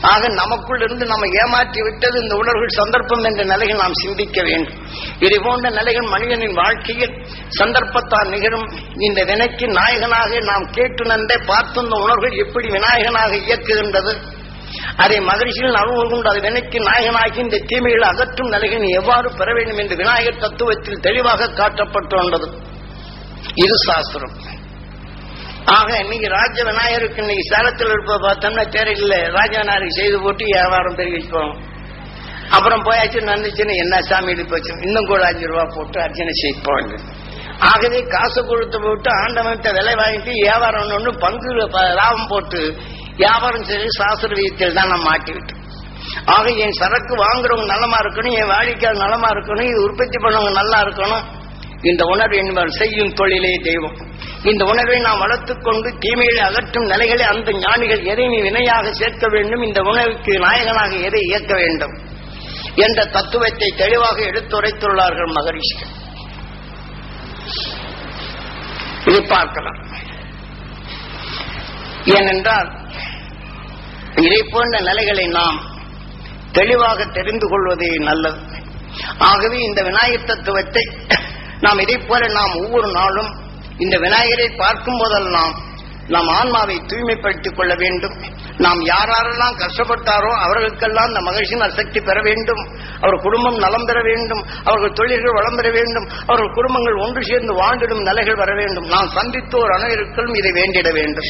ஆக நமக்குள் இருந்து நம்ம ஏமாற்றி விட்டது இந்த உணர்வுகள் சந்தர்ப்பம் என்ற நிலைகள் நாம் சிந்திக்க வேண்டும். இது போன்ற நிலைகள் மனிதனின் வாழ்க்கையில் சந்தர்ப்பத்தால் நிகழும். இந்த வினைக்கு நாயகனாக நாம் கேட்டு நன்றே பார்த்து இந்த உணர்வுகள் எப்படி விநாயகனாக இயக்குகின்றது, அதை மகிழ்ச்சியில் அனுபவம் கொண்டு அது வினைக்கு நாயகனாகி இந்த தீமைகளை அகற்றும் நிலைகள் எவ்வாறு பெற வேண்டும் என்று விநாயகர் தத்துவத்தில் தெளிவாக காட்டப்பட்டுள்ளது. இது சாஸ்திரம். ஆக இன்னைக்கு ராஜ விநாயகருக்கு இன்னைக்கு சேலத்தில் இருப்ப பார்த்தோம்னா தேரையில் ராஜ விநாயகருக்கு செய்து போட்டு வியாபாரம் பெருகி வச்சுக்கோங்க. அப்புறம் போயாச்சு நடந்துச்சுன்னு என்ன சாமி எடுத்து வச்சு இன்னும் கூட 5 ரூபா போட்டு அர்ச்சனை செய்ப்போம். ஆகவே காசு கொடுத்து போட்டு ஆண்டவன்கிட்ட விலை வாங்கிட்டு வியாபாரம் ஒன்று பங்கு லாபம் போட்டு வியாபாரம் செய்து சாஸ்திர விதத்தில் தான் நம்ம மாட்டிவிட்டு. ஆக என் சரக்கு வாங்குறவங்க நலமா இருக்கணும், என் வாடிக்கையாளர் நலமா இருக்கணும், இது உற்பத்தி பண்ணவங்க நல்லா இருக்கணும். இந்த உணர்வு என்பவர் செய்யும் தொழிலே தெய்வம். இந்த உணர்வை நாம் வளர்த்துக் கொண்டு தீமைகளை அகற்றும் நிலைகளை அந்த ஞானிகள் எதை நீ வினையாக சேர்க்க வேண்டும், இந்த உணர்வுக்கு நாயகனாக எதை இயக்க வேண்டும் என்ற தத்துவத்தை தெளிவாக எடுத்துரைத்துள்ளார்கள் மகரிஷிகள். இதை பார்க்கலாம். ஏனென்றால் இதை போன்ற நிலைகளை நாம் தெளிவாக தெரிந்து கொள்வதே நல்லது. ஆகவே இந்த விநாயகர் தத்துவத்தை நாம் இதை போல நாம் ஒவ்வொரு நாளும் இந்த விநாயகரை பார்க்கும் போதெல்லாம் நாம் ஆன்மாவை தூய்மைப்படுத்திக் கொள்ள வேண்டும். நாம் யாரெல்லாம் கஷ்டப்பட்டாரோ அவர்களுக்கெல்லாம் இந்த மகிழ்ச்சியின் அசக்தி பெற வேண்டும், அவர் குடும்பம் நலம் பெற வேண்டும், அவர்கள் தொழில்கள் வளம் பெற வேண்டும், அவர்கள் குடும்பங்கள் ஒன்று சேர்ந்து வாழ்ந்திடும் நிலைகள் வர வேண்டும். நாம் சந்தித்தோர் அனைவருக்கும் இதை வேண்டிட வேண்டும்.